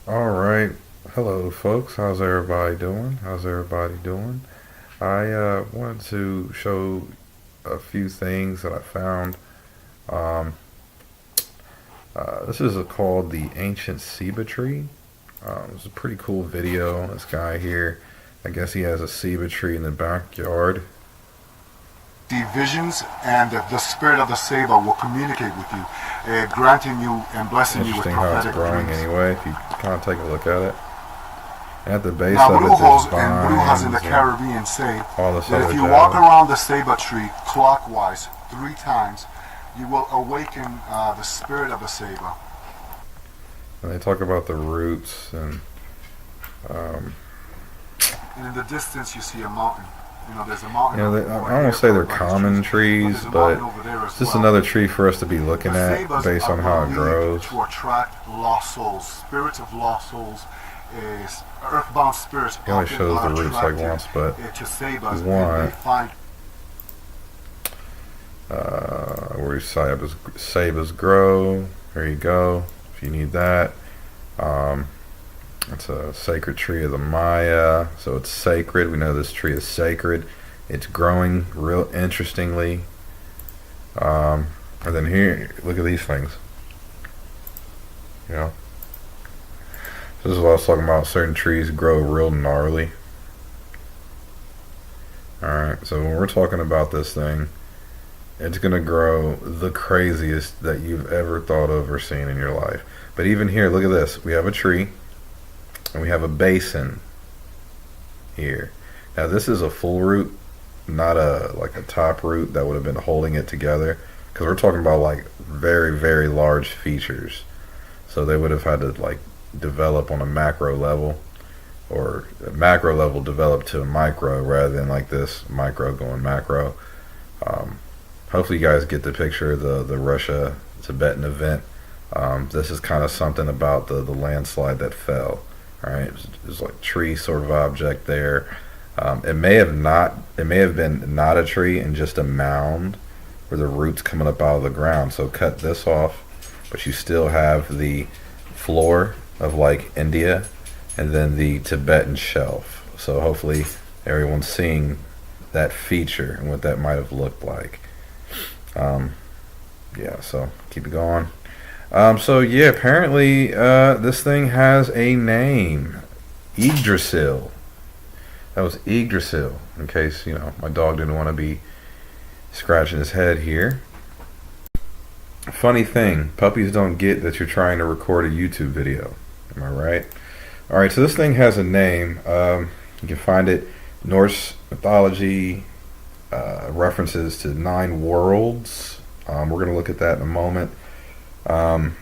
All right. Hello, folks. How's everybody doing? How's everybody doing? I wanted to show a few things that I found. Um, this is called the Ancient Ceiba Tree. It's a pretty cool video. This guy here, I guess he has a ceiba tree in the backyard. The visions and the spirit of the Saber will communicate with you, granting you and blessing you with Interesting how it's prophetic growing dreams. anyway, if you kind of take a look at it. At the base Now, of it, there's brujos and brujas in the vines and Caribbean say all this that other if you walk jazz. around the Saber tree clockwise 3 times, you will awaken the spirit of the Saber. And they talk about the roots and um, And in the distance, you see a mountain. You know, there's a mountain I over won't here say they're called Rice common Trees, trees, there's a but mountain over there as it's just well. another tree for us to be looking The at sabers based on are how it believed grows. to attract lost souls, spirits of lost souls, earthbound spirits. He only Often shows the are roots like attracted, once, but to we sabers, and they want find where sabas grow. There you go. If you need that, um, it's a sacred tree of the Maya, so it's sacred. We know this tree is sacred. It's growing real interestingly. And then here, look at these things. You know, this is what I was talking about. Certain trees grow real gnarly. Alright, so when we're talking about this thing, it's going to grow the craziest that you've ever thought of or seen in your life. But even here, look at this. We have a tree, and we have a basin here. Now this is a full root, not a like a top root that would have been holding it together. Because we're talking about like very, very large features. So they would have had to like develop on a macro level, or a macro level develop to a micro rather than like this micro going macro. Um, Hopefully you guys get the picture of the Russia Tibetan event. This is kind of something about the landslide that fell. All right, it was like tree sort of object there. It may have not. It may have been not a tree and just a mound where the roots coming up out of the ground. So cut this off, but you still have the floor of like India, and then the Tibetan shelf. So hopefully everyone's seeing that feature and what that might have looked like. Um, yeah, so keep it going. So yeah, apparently this thing has a name, Yggdrasil. That was Yggdrasil. In case my dog didn't want to be scratching his head here. Funny thing, puppies don't get that you're trying to record a YouTube video. Am I right? All right, so this thing has a name. You can find it Norse mythology, references to 9 worlds. We're going to look at that in a moment. Um,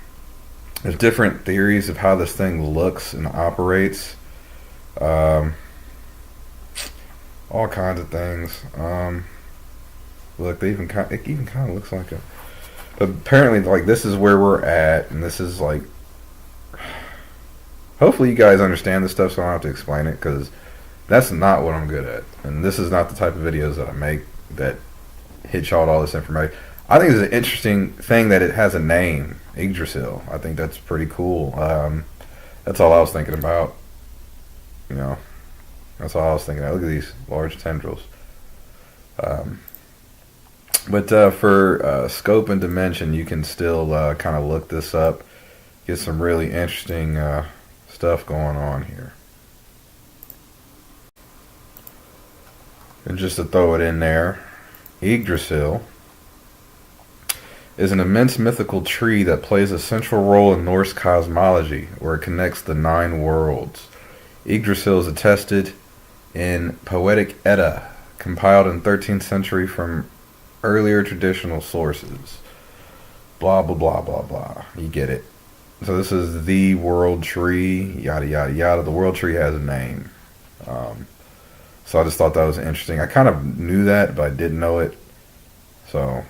there's different theories of how this thing looks and operates. Um, all kinds of things. Look, it even kind of looks like a. But apparently, like this is where we're at, and this is like. Hopefully, you guys understand this stuff, so I don't have to explain it because that's not what I'm good at, and this is not the type of videos that I make that hit y'all with all this information. I think it's an interesting thing that it has a name, Yggdrasil. I think that's pretty cool. That's all I was thinking about. You know, that's all I was thinking. Look at these large tendrils. Um, but for scope and dimension, you can still kind of look this up. Get some really interesting stuff going on here. And just to throw it in there, Yggdrasil is an immense mythical tree that plays a central role in Norse cosmology, where it connects the 9 worlds. Yggdrasil is attested in Poetic Edda, compiled in 13th century from earlier traditional sources. Blah, blah, blah, blah, blah. You get it. So this is the world tree, yada, yada, yada. The world tree has a name. So I just thought that was interesting. I kind of knew that, but I didn't know it. So,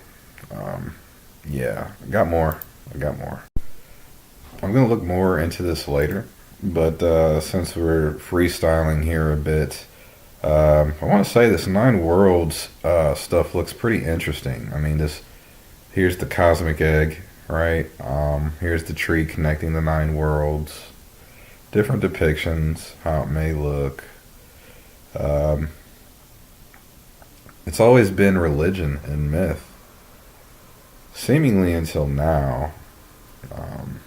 yeah, I got more. I'm going to look more into this later. But since we're freestyling here a bit, I want to say this 9 worlds stuff looks pretty interesting. I mean, here's the cosmic egg, right? Here's the tree connecting the 9 worlds. different depictions, how it may look. Um, it's always been religion and myth, seemingly until now. Um,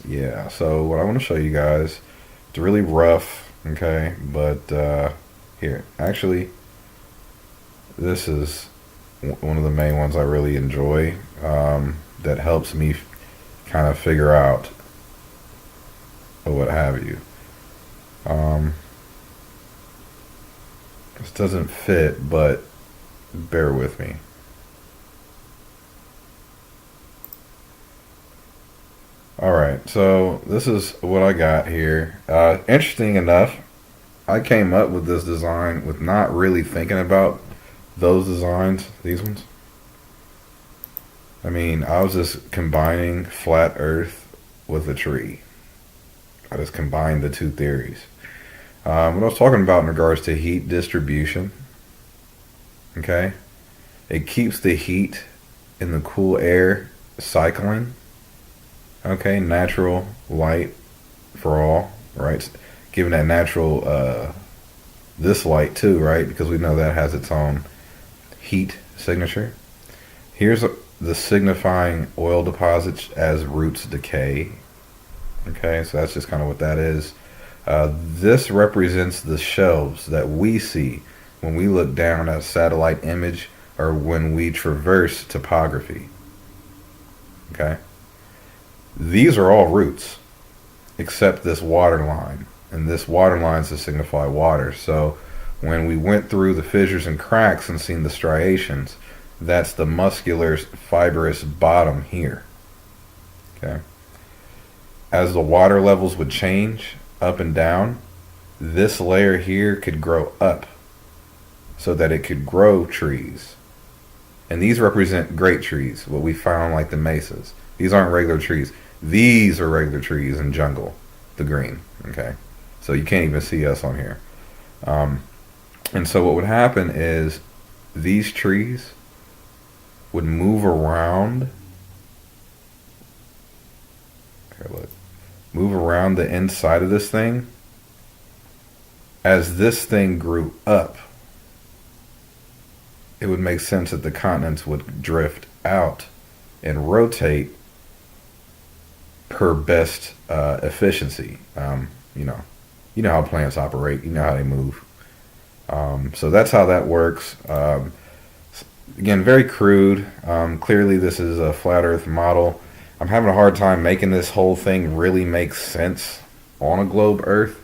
yeah, so what I want to show you guys, it's really rough, okay, but here, actually, this is one of the main ones I really enjoy, that helps me kind of figure out or what have you. Um, this doesn't fit, but bear with me. Alright, so this is what I got here. Interesting enough, I came up with this design with not really thinking about those designs, these ones. I mean, I was just combining flat earth with a tree. I just combined the two theories. What I was talking about in regards to heat distribution, okay, it keeps the heat in the cool air cycling, okay, natural light for all, right, giving that natural, this light too, right, because we know that has its own heat signature. Here's the signifying oil deposits as roots decay, okay, so that's just kind of what that is. This represents the shelves that we see when we look down at a satellite image or when we traverse topography. Okay? These are all roots except this water line. And this water line is to signify water. So when we went through the fissures and cracks and seen the striations, that's the muscular fibrous bottom here. Okay? As the water levels would change up and down, this layer here could grow up so that it could grow trees. And these represent great trees, what we found like the mesas. These aren't regular trees. These are regular trees in jungle, the green. Okay, so you can't even see us on here. And so what would happen is these trees would move around. Here, look. Move around the inside of this thing. As this thing grew up, it would make sense that the continents would drift out and rotate per best efficiency. You know how plants operate. You know how they move. So that's how that works. Again, very crude. Clearly, this is a flat Earth model. I'm having a hard time making this whole thing really make sense on a globe Earth,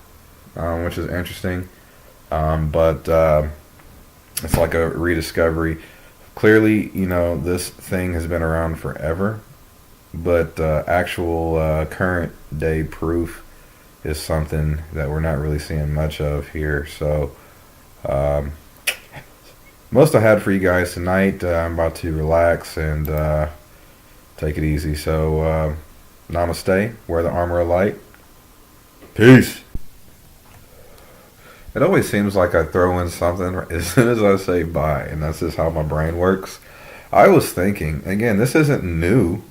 which is interesting. But it's like a rediscovery. Clearly, this thing has been around forever, but actual current day proof is something that we're not really seeing much of here. So most I had for you guys tonight. I'm about to relax and take it easy. So namaste, wear the armor of light. Peace. It always seems like I throw in something as soon as I say bye, and that's just how my brain works. I was thinking, again, this isn't new.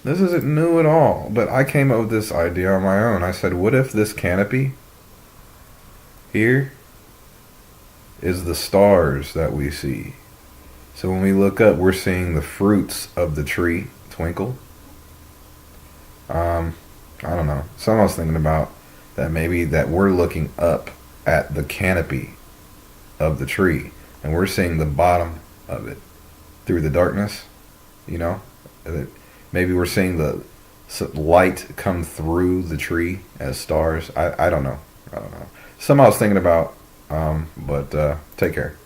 This isn't new at all, but I came up with this idea on my own. I said, what if this canopy here is the stars that we see? So when we look up, we're seeing the fruits of the tree twinkle. I don't know. Someone was thinking about that, maybe that we're looking up at the canopy of the tree and we're seeing the bottom of it through the darkness. Maybe we're seeing the light come through the tree as stars. I don't know. Something I was thinking about. But take care.